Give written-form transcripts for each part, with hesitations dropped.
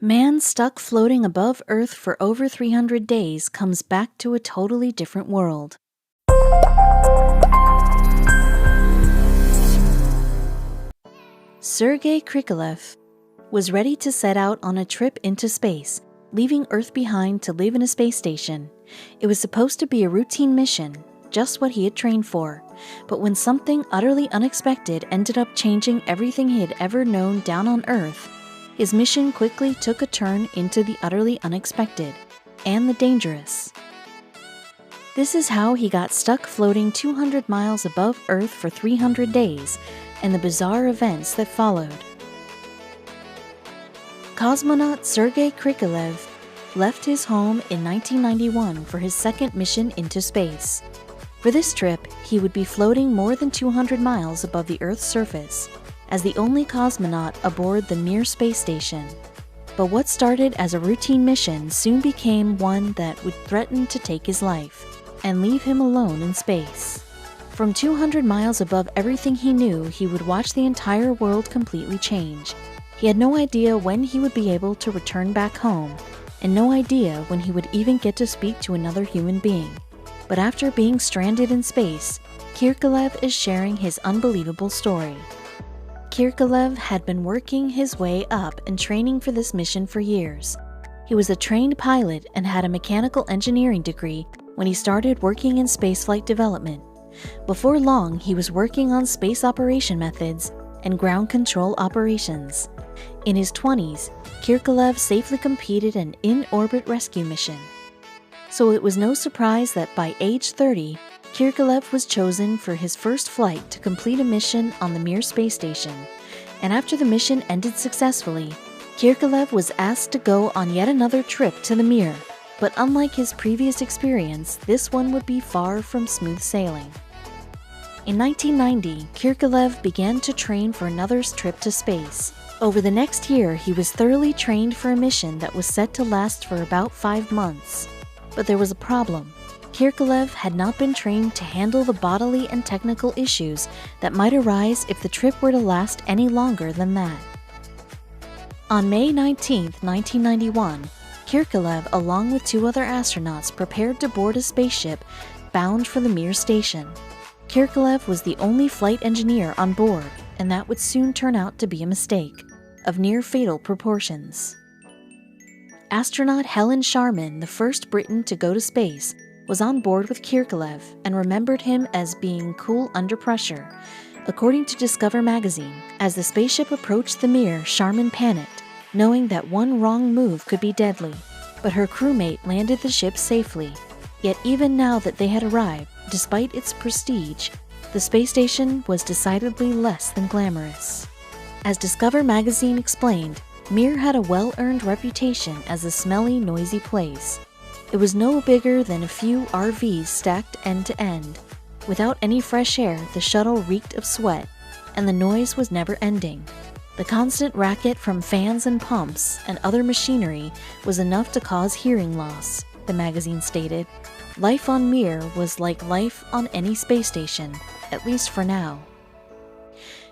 Man stuck floating above Earth for over 300 days comes back to a totally different world. Sergei Krikalev was ready to set out on a trip into space, leaving Earth behind to live in a space station. It was supposed to be a routine mission, just what he had trained for. But when something utterly unexpected ended up changing everything he had ever known down on Earth, his mission quickly took a turn into the utterly unexpected and the dangerous. This is how he got stuck floating 200 miles above Earth for 300 days and the bizarre events that followed. Cosmonaut Sergei Krikalev left his home in 1991 for his second mission into space. For this trip, he would be floating more than 200 miles above the Earth's surface, as the only cosmonaut aboard the Mir space station. But what started as a routine mission soon became one that would threaten to take his life and leave him alone in space. From 200 miles above everything he knew, he would watch the entire world completely change. He had no idea when he would be able to return back home, and no idea when he would even get to speak to another human being. But after being stranded in space, Krikalev is sharing his unbelievable story. Krikalev had been working his way up and training for this mission for years. He was a trained pilot and had a mechanical engineering degree when he started working in spaceflight development. Before long, he was working on space operation methods and ground control operations. In his 20s, Krikalev safely completed an in-orbit rescue mission. So it was no surprise that by age 30, Krikalev was chosen for his first flight to complete a mission on the Mir space station. And after the mission ended successfully, Krikalev was asked to go on yet another trip to the Mir. But unlike his previous experience, this one would be far from smooth sailing. In 1990, Krikalev began to train for another trip to space. Over the next year, he was thoroughly trained for a mission that was set to last for about 5 months. But there was a problem. Krikalev had not been trained to handle the bodily and technical issues that might arise if the trip were to last any longer than that. On May 19, 1991, Krikalev, along with 2 other astronauts, prepared to board a spaceship bound for the Mir station. Krikalev was the only flight engineer on board, and that would soon turn out to be a mistake of near-fatal proportions. Astronaut Helen Sharman, the first Briton to go to space, was on board with Krikalev and remembered him as being cool under pressure. According to Discover magazine, as the spaceship approached the Mir, Sharman panicked, knowing that one wrong move could be deadly. But her crewmate landed the ship safely. Yet even now that they had arrived, despite its prestige, the space station was decidedly less than glamorous. As Discover magazine explained, Mir had a well-earned reputation as a smelly, noisy place. It was no bigger than a few RVs stacked end to end. Without any fresh air, the shuttle reeked of sweat, and the noise was never ending. The constant racket from fans and pumps and other machinery was enough to cause hearing loss, the magazine stated. Life on Mir was like life on any space station, at least for now.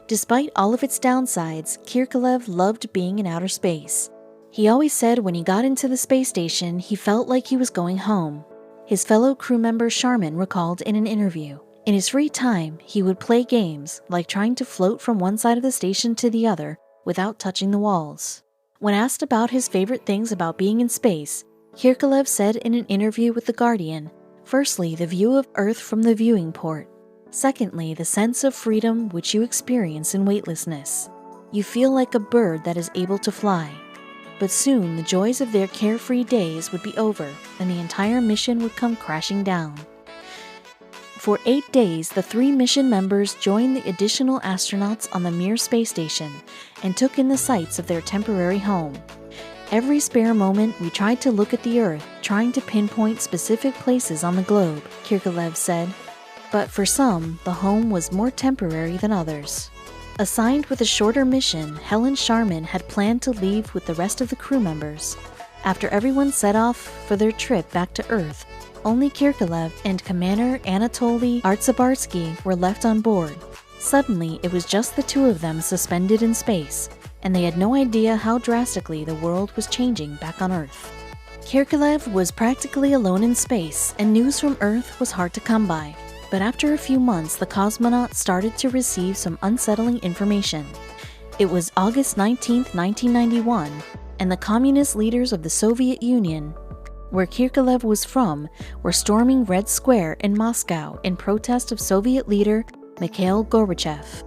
Despite all of its downsides, Krikalev loved being in outer space. He always said when he got into the space station, he felt like he was going home. His fellow crew member Sharman recalled in an interview. In his free time, he would play games, like trying to float from one side of the station to the other without touching the walls. When asked about his favorite things about being in space, Krikalev said in an interview with The Guardian, firstly, the view of Earth from the viewing port. Secondly, the sense of freedom which you experience in weightlessness. You feel like a bird that is able to fly. But soon, the joys of their carefree days would be over, and the entire mission would come crashing down. For 8 days, the 3 mission members joined the additional astronauts on the Mir space station and took in the sights of their temporary home. Every spare moment, we tried to look at the Earth, trying to pinpoint specific places on the globe, Krikalev said. But for some, the home was more temporary than others. Assigned with a shorter mission, Helen Sharman had planned to leave with the rest of the crew members. After everyone set off for their trip back to Earth, only Krikalev and Commander Anatoly Artsebarsky were left on board. Suddenly, it was just the 2 of them suspended in space, and they had no idea how drastically the world was changing back on Earth. Kirkorov was practically alone in space, and news from Earth was hard to come by. But after a few months, the cosmonaut started to receive some unsettling information. It was August 19, 1991, and the communist leaders of the Soviet Union, where Kirkorov was from, were storming Red Square in Moscow in protest of Soviet leader Mikhail Gorbachev.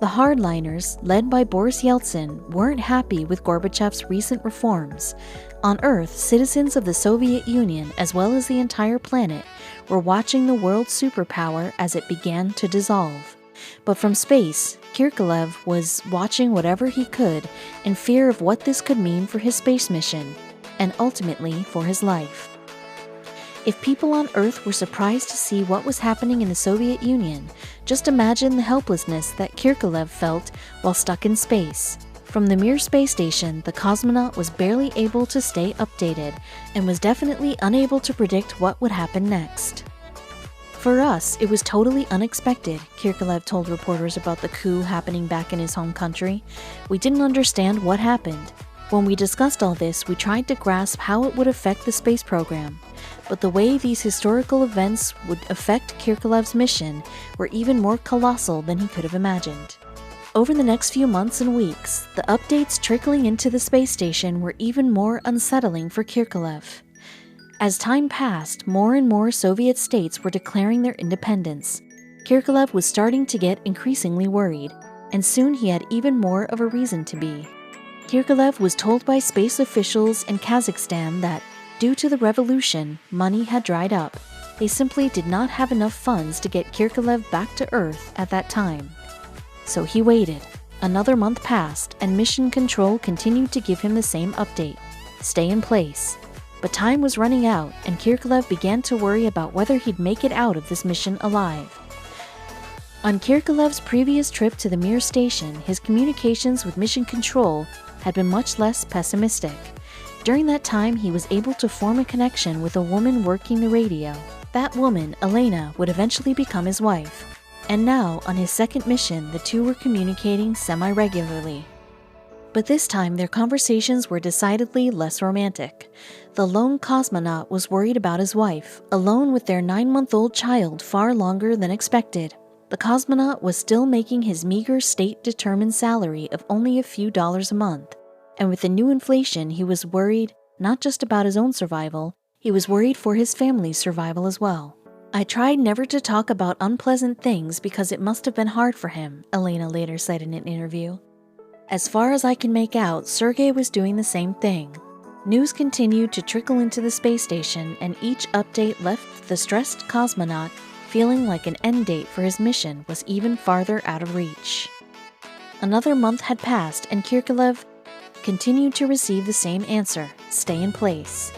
The hardliners, led by Boris Yeltsin, weren't happy with Gorbachev's recent reforms. On Earth, citizens of the Soviet Union, as well as the entire planet, were watching the world superpower as it began to dissolve. But from space, Kirkorov was watching whatever he could in fear of what this could mean for his space mission, and ultimately for his life. If people on Earth were surprised to see what was happening in the Soviet Union, just imagine the helplessness that Kirkorov felt while stuck in space. From the Mir space station, the cosmonaut was barely able to stay updated and was definitely unable to predict what would happen next. For us, it was totally unexpected, Kirkorov told reporters about the coup happening back in his home country. We didn't understand what happened. When we discussed all this, we tried to grasp how it would affect the space program. But the way these historical events would affect Kirkorov's mission were even more colossal than he could have imagined. Over the next few months and weeks, the updates trickling into the space station were even more unsettling for Kirkorov. As time passed, more and more Soviet states were declaring their independence. Kirkorov was starting to get increasingly worried, and soon he had even more of a reason to be. Kirkorov was told by space officials in Kazakhstan that, due to the revolution, money had dried up. They simply did not have enough funds to get Kirkorov back to Earth at that time. So he waited. Another month passed, and Mission Control continued to give him the same update: stay in place. But time was running out, and Kirkorov began to worry about whether he'd make it out of this mission alive. On Kirkorov's previous trip to the Mir station, his communications with Mission Control had been much less pessimistic. During that time, he was able to form a connection with a woman working the radio. That woman, Elena, would eventually become his wife. And now, on his second mission, the two were communicating semi-regularly. But this time, their conversations were decidedly less romantic. The lone cosmonaut was worried about his wife, alone with their 9-month-old child far longer than expected. The cosmonaut was still making his meager state-determined salary of only a few dollars a month. And with the new inflation, he was worried not just about his own survival, he was worried for his family's survival as well. I tried never to talk about unpleasant things because it must have been hard for him, Elena later said in an interview. As far as I can make out, Sergei was doing the same thing. News continued to trickle into the space station, and each update left the stressed cosmonaut feeling like an end date for his mission was even farther out of reach. Another month had passed, and Kirkorov continued to receive the same answer: stay in place.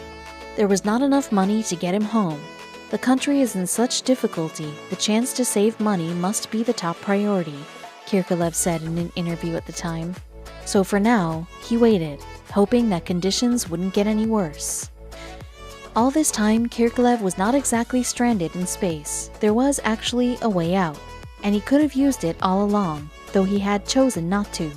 There was not enough money to get him home. The country is in such difficulty, the chance to save money must be the top priority, Kirkorov said in an interview at the time. So for now, he waited, hoping that conditions wouldn't get any worse. All this time, Kirkorov was not exactly stranded in space. There was actually a way out, and he could have used it all along, though he had chosen not to.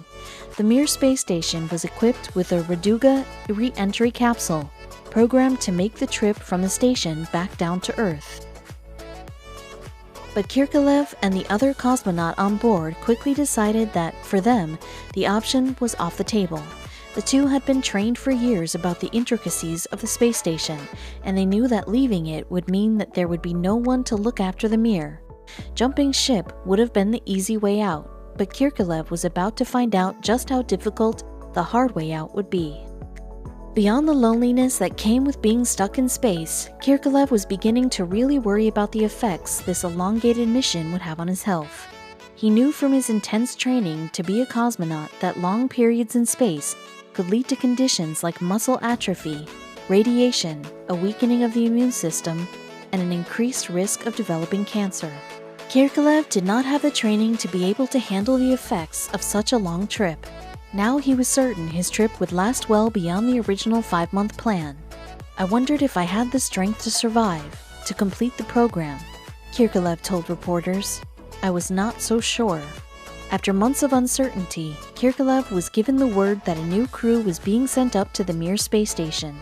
The Mir space station was equipped with a Raduga re-entry capsule, programmed to make the trip from the station back down to Earth. But Kirkorov and the other cosmonaut on board quickly decided that, for them, the option was off the table. The two had been trained for years about the intricacies of the space station, and they knew that leaving it would mean that there would be no one to look after the Mir. Jumping ship would have been the easy way out, but Kirkorov was about to find out just how difficult the hard way out would be. Beyond the loneliness that came with being stuck in space, Kirkorov was beginning to really worry about the effects this elongated mission would have on his health. He knew from his intense training to be a cosmonaut that long periods in space could lead to conditions like muscle atrophy, radiation, a weakening of the immune system, and an increased risk of developing cancer. Kirkorov did not have the training to be able to handle the effects of such a long trip. Now he was certain his trip would last well beyond the original 5-month plan. I wondered if I had the strength to survive, to complete the program, Kirkorov told reporters. I was not so sure. After months of uncertainty, Kirkorov was given the word that a new crew was being sent up to the Mir space station.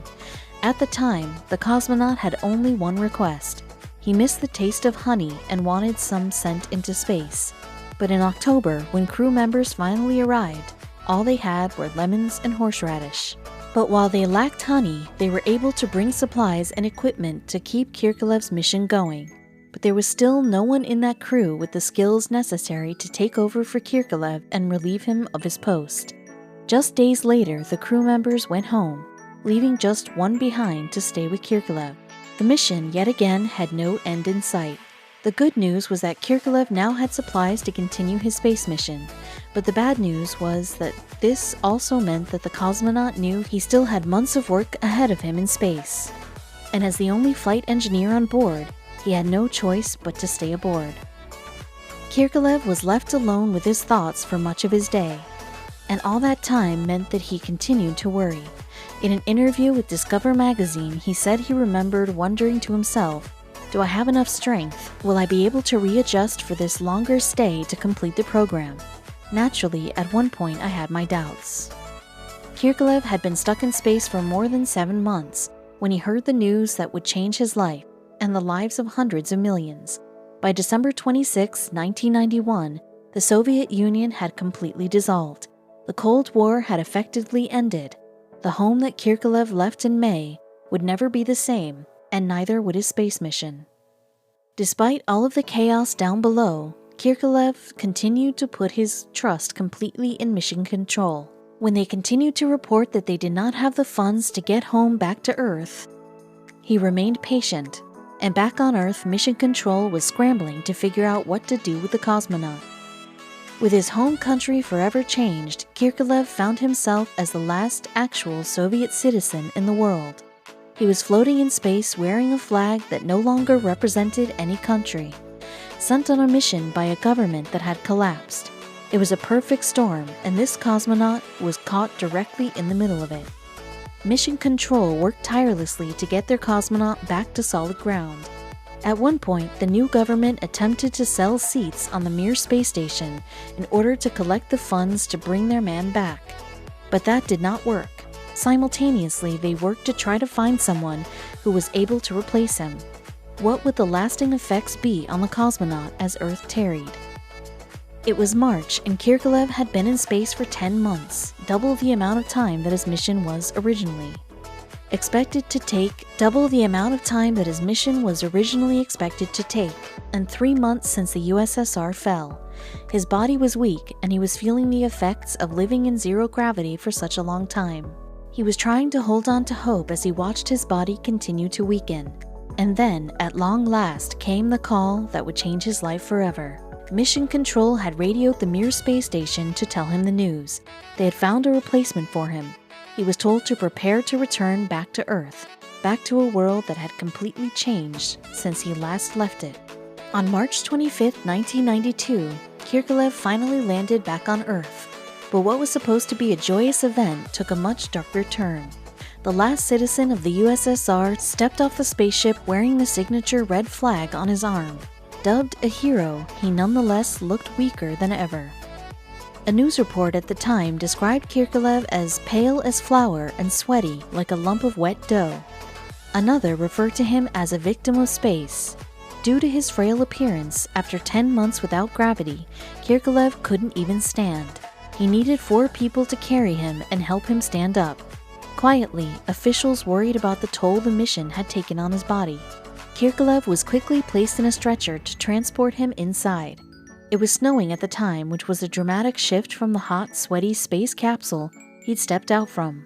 At the time, the cosmonaut had only one request. He missed the taste of honey and wanted some sent into space. But in October, when crew members finally arrived, all they had were lemons and horseradish. But while they lacked honey, they were able to bring supplies and equipment to keep Kirkorov's mission going. But there was still no one in that crew with the skills necessary to take over for Kirkorov and relieve him of his post. Just days later, the crew members went home, leaving just one behind to stay with Kirkorov. The mission, yet again, had no end in sight. The good news was that Kirkorov now had supplies to continue his space mission, but the bad news was that this also meant that the cosmonaut knew he still had months of work ahead of him in space. And as the only flight engineer on board, he had no choice but to stay aboard. Kirkorov was left alone with his thoughts for much of his day, and all that time meant that he continued to worry. In an interview with Discover magazine, he said he remembered wondering to himself, "Do I have enough strength? Will I be able to readjust for this longer stay to complete the program?" Naturally, at one point I had my doubts. Kirkorov had been stuck in space for more than 7 months when he heard the news that would change his life and the lives of hundreds of millions. By December 26, 1991, the Soviet Union had completely dissolved. The Cold War had effectively ended. The home that Kirkorov left in May would never be the same, and neither would his space mission. Despite all of the chaos down below, Kirkorov continued to put his trust completely in Mission Control. When they continued to report that they did not have the funds to get home back to Earth, he remained patient, and back on Earth, Mission Control was scrambling to figure out what to do with the cosmonaut. With his home country forever changed, Kirkorov found himself as the last actual Soviet citizen in the world. He was floating in space wearing a flag that no longer represented any country, sent on a mission by a government that had collapsed. It was a perfect storm, and this cosmonaut was caught directly in the middle of it. Mission Control worked tirelessly to get their cosmonaut back to solid ground. At one point, the new government attempted to sell seats on the Mir space station in order to collect the funds to bring their man back. But that did not work. Simultaneously, they worked to try to find someone who was able to replace him. What would the lasting effects be on the cosmonaut as Earth tarried? It was March, and Kirkorov had been in space for 10 months, double the amount of time that his mission was originally expected to take, and 3 months since the USSR fell. His body was weak, and he was feeling the effects of living in zero gravity for such a long time. He was trying to hold on to hope as he watched his body continue to weaken. And then, at long last, came the call that would change his life forever. Mission Control had radioed the Mir space station to tell him the news. They had found a replacement for him. He was told to prepare to return back to Earth, back to a world that had completely changed since he last left it. On March 25, 1992, Kirkorov finally landed back on Earth. But what was supposed to be a joyous event took a much darker turn. The last citizen of the USSR stepped off the spaceship wearing the signature red flag on his arm. Dubbed a hero, he nonetheless looked weaker than ever. A news report at the time described Kirkorov as pale as flour and sweaty like a lump of wet dough. Another referred to him as a victim of space. Due to his frail appearance, after 10 months without gravity, Kirkorov couldn't even stand. He needed 4 people to carry him and help him stand up. Quietly, officials worried about the toll the mission had taken on his body. Kirkorov was quickly placed in a stretcher to transport him inside. It was snowing at the time, which was a dramatic shift from the hot, sweaty space capsule he'd stepped out from.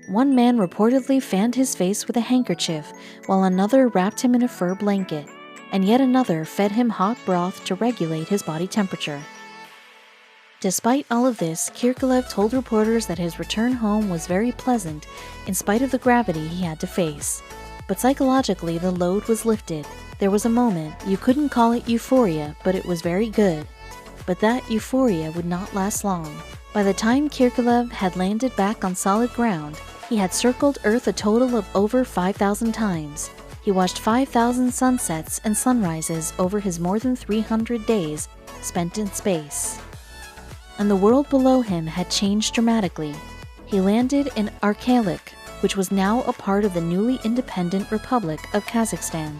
One man reportedly fanned his face with a handkerchief, while another wrapped him in a fur blanket, and yet another fed him hot broth to regulate his body temperature. Despite all of this, Kirkorov told reporters that his return home was very pleasant in spite of the gravity he had to face. But psychologically, the load was lifted. There was a moment, you couldn't call it euphoria, but it was very good. But that euphoria would not last long. By the time Kirkorov had landed back on solid ground, he had circled Earth a total of over 5,000 times. He watched 5,000 sunsets and sunrises over his more than 300 days spent in space. and the world below him had changed dramatically. He landed in Arkalik, which was now a part of the newly independent Republic of Kazakhstan.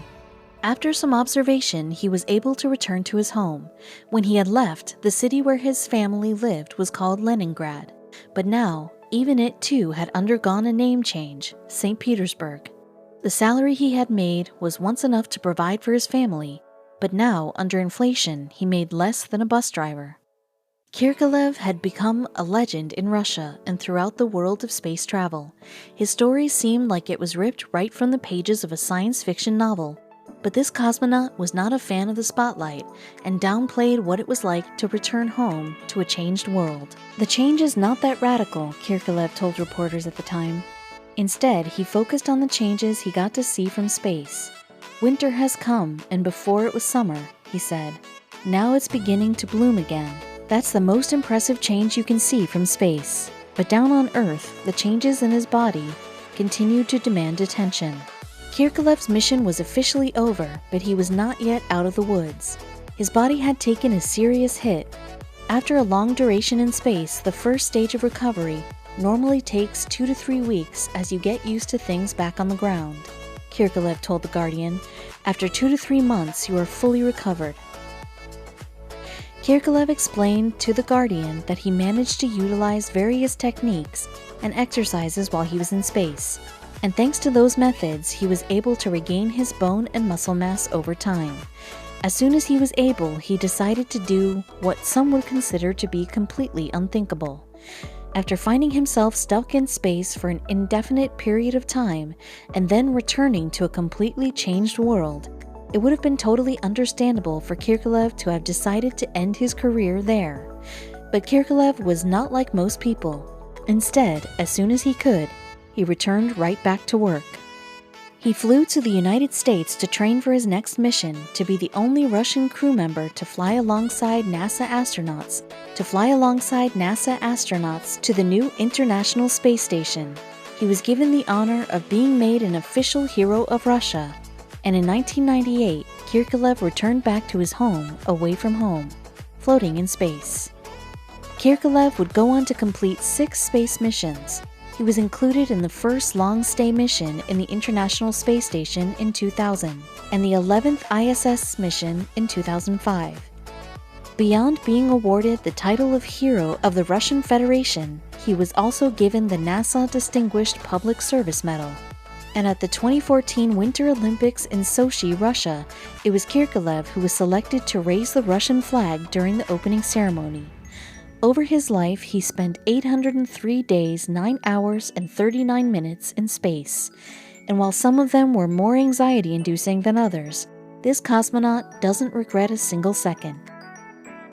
After some observation, he was able to return to his home. When he had left, the city where his family lived was called Leningrad, but now, even it too had undergone a name change, St. Petersburg. The salary he had made was once enough to provide for his family, but now, under inflation, he made less than a bus driver. Kirkorov had become a legend in Russia and throughout the world of space travel. His story seemed like it was ripped right from the pages of a science fiction novel. But this cosmonaut was not a fan of the spotlight and downplayed what it was like to return home to a changed world. The change is not that radical, Kirkorov told reporters at the time. Instead, he focused on the changes he got to see from space. Winter has come, and before it was summer, he said. Now it's beginning to bloom again. That's the most impressive change you can see from space. But down on Earth, the changes in his body continued to demand attention. Kirkorov's mission was officially over, but he was not yet out of the woods. His body had taken a serious hit. After a long duration in space, the first stage of recovery normally takes 2 to 3 weeks as you get used to things back on the ground. Kirkorov told The Guardian, after 2 to 3 months you are fully recovered. Kirkorov explained to The Guardian that he managed to utilize various techniques and exercises while he was in space, and thanks to those methods, he was able to regain his bone and muscle mass over time. As soon as he was able, he decided to do what some would consider to be completely unthinkable. After finding himself stuck in space for an indefinite period of time and then returning to a completely changed world, it would have been totally understandable for Kirkorov to have decided to end his career there. But Kirkorov was not like most people. Instead, as soon as he could, he returned right back to work. He flew to the United States to train for his next mission, to be the only Russian crew member to fly alongside NASA astronauts to the new International Space Station. He was given the honor of being made an official hero of Russia, and in 1998, Kirkorov returned back to his home, away from home, floating in space. Kirkorov would go on to complete 6 space missions. He was included in the first long-stay mission in the International Space Station in 2000, and the 11th ISS mission in 2005. Beyond being awarded the title of Hero of the Russian Federation, he was also given the NASA Distinguished Public Service Medal. And at the 2014 Winter Olympics in Sochi, Russia, it was Kirkorov who was selected to raise the Russian flag during the opening ceremony. Over his life, he spent 803 days, 9 hours, and 39 minutes in space. And while some of them were more anxiety-inducing than others, this cosmonaut doesn't regret a single second.